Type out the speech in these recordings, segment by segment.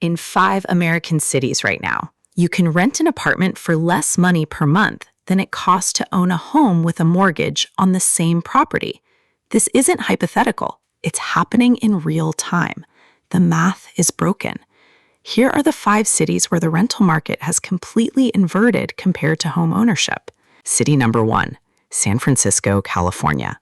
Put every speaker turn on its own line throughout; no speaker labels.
In 5 American cities right now, you can rent an apartment for less money per month than it costs to own a home with a mortgage on the same property. This isn't hypothetical. It's happening in real time. The math is broken. Here are the 5 cities where the rental market has completely inverted compared to home ownership. City number 1, San Francisco, California.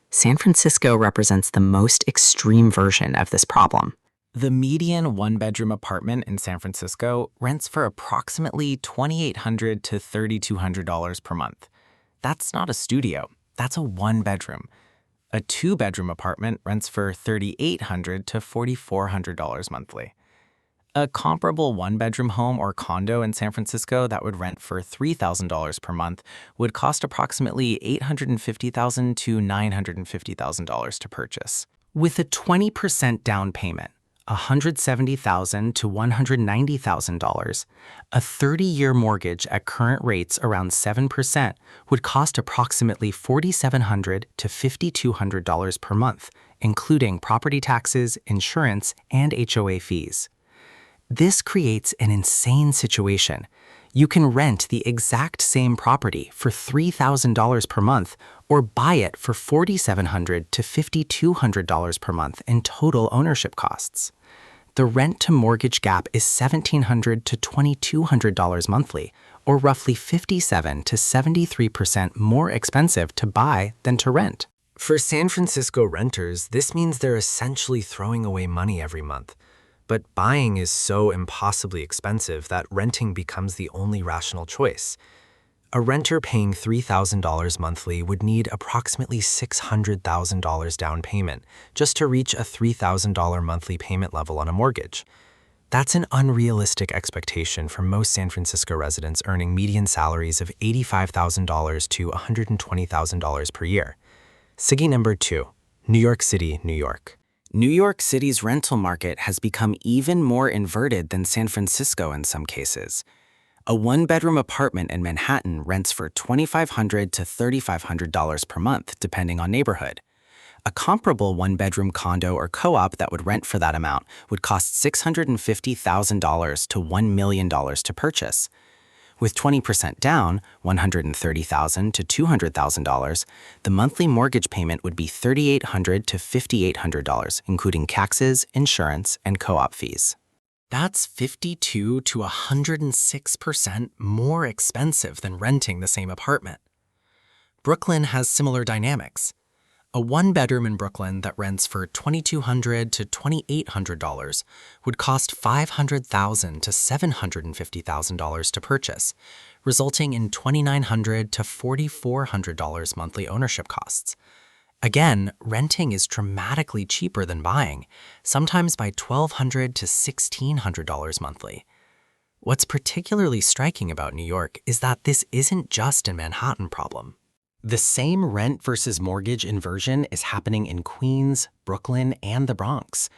San Francisco represents the most extreme version of this problem.
The median one-bedroom apartment in San Francisco rents for approximately $2,800 to $3,200 per month. That's not a studio, that's a one-bedroom. A two-bedroom apartment rents for $3,800 to $4,400 monthly. A comparable one-bedroom home or condo in San Francisco that would rent for $3,000 per month would cost approximately $850,000 to $950,000 to purchase. With a 20% down payment, $170,000 to $190,000, a 30-year mortgage at current rates around 7% would cost approximately $4,700 to $5,200 per month, including property taxes, insurance, and HOA fees. This creates an insane situation. You can rent the exact same property for $3,000 per month or buy it for $4,700 to $5,200 per month in total ownership costs. The rent-to-mortgage gap is $1,700 to $2,200 monthly, or roughly 57 to 73% more expensive to buy than to rent.
For San Francisco renters, this means they're essentially throwing away money every month. But buying is so impossibly expensive that renting becomes the only rational choice. A renter paying $3,000 monthly would need approximately $600,000 down payment just to reach a $3,000 monthly payment level on a mortgage. That's an unrealistic expectation for most San Francisco residents earning median salaries of $85,000 to $120,000 per year. Siggy number 2, New York City, New York.
New York City's rental market has become even more inverted than San Francisco in some cases. A one-bedroom apartment in Manhattan rents for $2,500 to $3,500 per month, depending on neighborhood. A comparable one-bedroom condo or co-op that would rent for that amount would cost $650,000 to $1 million to purchase. With 20% down, $130,000 to $200,000, the monthly mortgage payment would be $3,800 to $5,800, including taxes, insurance, and co-op fees. That's 52 to 106% more expensive than renting the same apartment. Brooklyn has similar dynamics. A one-bedroom in Brooklyn that rents for $2,200 to $2,800 would cost $500,000 to $750,000 to purchase, resulting in $2,900 to $4,400 monthly ownership costs. Again, renting is dramatically cheaper than buying, sometimes by $1,200 to $1,600 monthly. What's particularly striking about New York is that this isn't just a Manhattan problem. The same rent versus mortgage inversion is happening in Queens, Brooklyn, and the Bronx.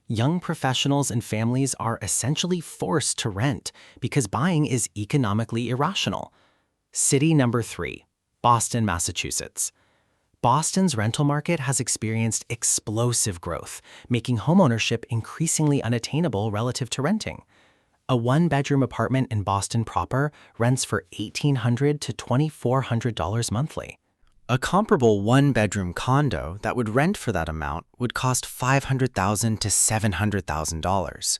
Young professionals and families are essentially forced to rent because buying is economically irrational. City number 3, Boston, Massachusetts. Boston's rental market has experienced explosive growth, making homeownership increasingly unattainable relative to renting. A one-bedroom apartment in Boston proper rents for $1,800 to $2,400 monthly. A comparable one-bedroom condo that would rent for that amount would cost $500,000 to $700,000.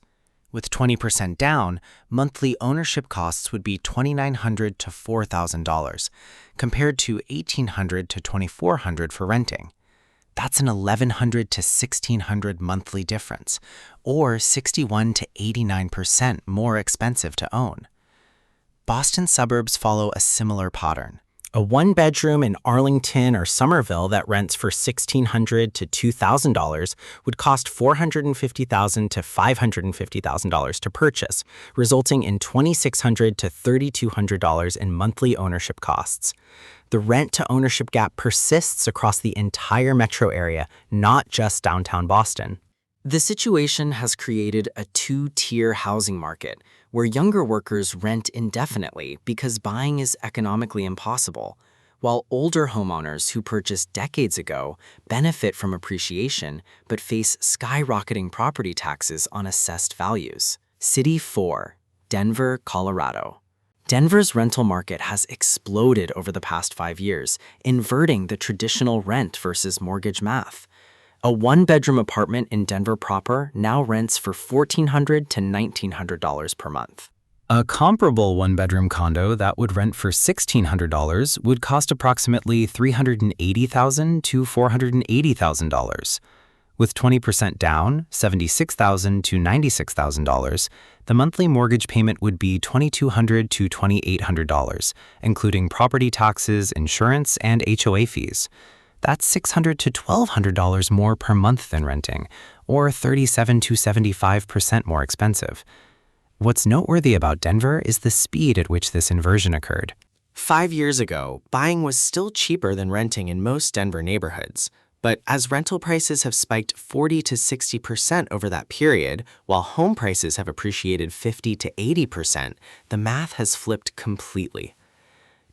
With 20% down, monthly ownership costs would be $2,900 to $4,000, compared to $1,800 to $2,400 for renting. That's an $1,100 to $1,600 monthly difference, or 61 to 89% more expensive to own. Boston suburbs follow a similar pattern. A one-bedroom in Arlington or Somerville that rents for $1,600 to $2,000 would cost $450,000 to $550,000 to purchase, resulting in $2,600 to $3,200 in monthly ownership costs. The rent-to-ownership gap persists across the entire metro area, not just downtown Boston. The situation has created a two-tier housing market where younger workers rent indefinitely because buying is economically impossible, while older homeowners who purchased decades ago benefit from appreciation but face skyrocketing property taxes on assessed values. City 4, Denver, Colorado. Denver's rental market has exploded over the past 5 years, inverting the traditional rent versus mortgage math. A one-bedroom apartment in Denver proper now rents for $1,400 to $1,900 per month. A comparable one-bedroom condo that would rent for $1,600 would cost approximately $380,000 to $480,000. With 20% down, $76,000 to $96,000, the monthly mortgage payment would be $2,200 to $2,800, including property taxes, insurance, and HOA fees. That's $600 to $1,200 more per month than renting, or 37 to 75% more expensive. What's noteworthy about Denver is the speed at which this inversion occurred.
5 years ago, buying was still cheaper than renting in most Denver neighborhoods. But as rental prices have spiked 40 to 60% over that period, while home prices have appreciated 50 to 80%, the math has flipped completely.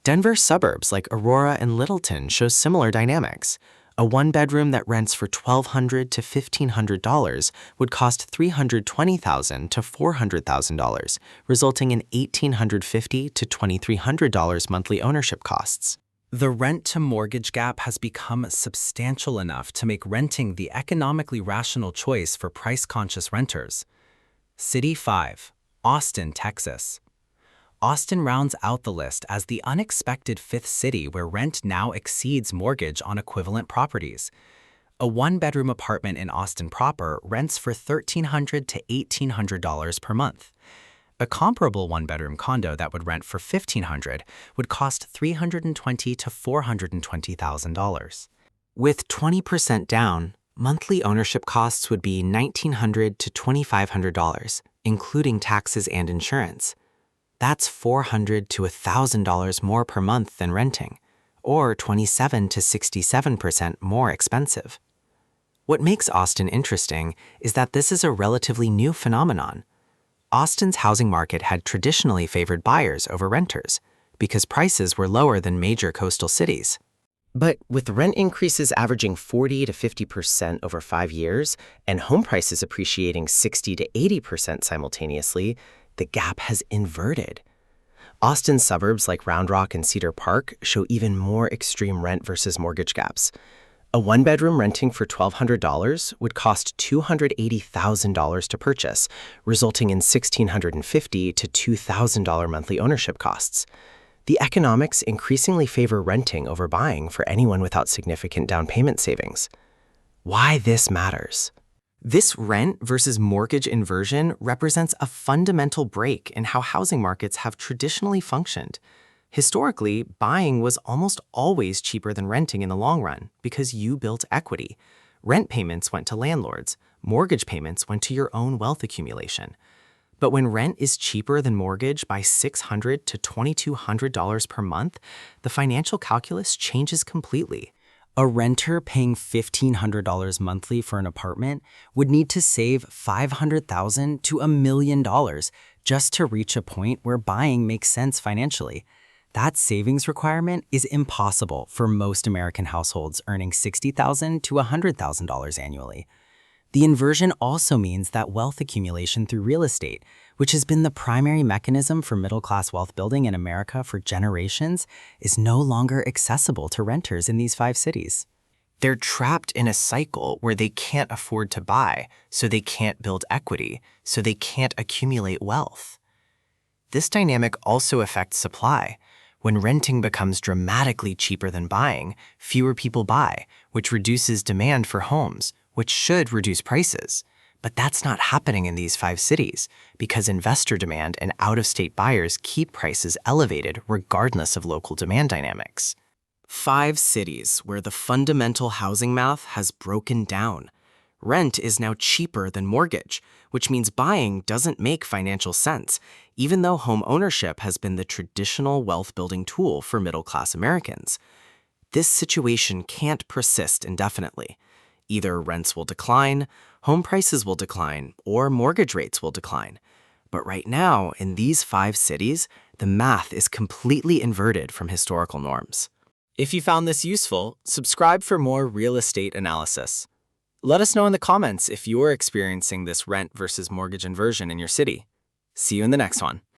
Denver suburbs like Aurora and Littleton show similar dynamics. A one-bedroom that rents for $1,200 to $1,500 would cost $320,000 to $400,000, resulting in $1,850 to $2,300 monthly ownership costs.
The rent-to-mortgage gap has become substantial enough to make renting the economically rational choice for price-conscious renters. City 5, Austin, Texas. Austin rounds out the list as the unexpected fifth city where rent now exceeds mortgage on equivalent properties. A one-bedroom apartment in Austin proper rents for $1,300 to $1,800 per month. A comparable one-bedroom condo that would rent for $1,500 would cost $320,000 to $420,000.
With 20% down, monthly ownership costs would be $1,900 to $2,500, including taxes and insurance. That's $400 to $1,000 more per month than renting, or 27 to 67% more expensive. What makes Austin interesting is that this is a relatively new phenomenon. Austin's housing market had traditionally favored buyers over renters because prices were lower than major coastal cities.
But with rent increases averaging 40 to 50% over 5 years and home prices appreciating 60 to 80% simultaneously, the gap has inverted. Austin's suburbs like Round Rock and Cedar Park show even more extreme rent versus mortgage gaps. A one-bedroom renting for $1,200 would cost $280,000 to purchase, resulting in $1,650 to $2,000 monthly ownership costs. The economics increasingly favor renting over buying for anyone without significant down payment savings. Why this matters?
This rent versus mortgage inversion represents a fundamental break in how housing markets have traditionally functioned. Historically, buying was almost always cheaper than renting in the long run because you built equity. Rent payments went to landlords. Mortgage payments went to your own wealth accumulation. But when rent is cheaper than mortgage by $600 to $2,200 per month, the financial calculus changes completely.
A renter paying $1,500 monthly for an apartment would need to save $500,000 to $1 million just to reach a point where buying makes sense financially. That savings requirement is impossible for most American households earning $60,000 to $100,000 annually. The inversion also means that wealth accumulation through real estate, which has been the primary mechanism for middle-class wealth building in America for generations, is no longer accessible to renters in these 5 cities.
They're trapped in a cycle where they can't afford to buy, so they can't build equity, so they can't accumulate wealth. This dynamic also affects supply. When renting becomes dramatically cheaper than buying, fewer people buy, which reduces demand for homes, which should reduce prices. But that's not happening in these 5 cities because investor demand and out-of-state buyers keep prices elevated regardless of local demand dynamics. 5 cities where the fundamental housing math has broken down. Rent is now cheaper than mortgage, which means buying doesn't make financial sense, even though home ownership has been the traditional wealth-building tool for middle-class Americans. This situation can't persist indefinitely. Either rents will decline, home prices will decline, or mortgage rates will decline. But right now, in these 5 cities, the math is completely inverted from historical norms. If you found this useful, subscribe for more real estate analysis. Let us know in the comments if you're experiencing this rent versus mortgage inversion in your city.
See you in the next one.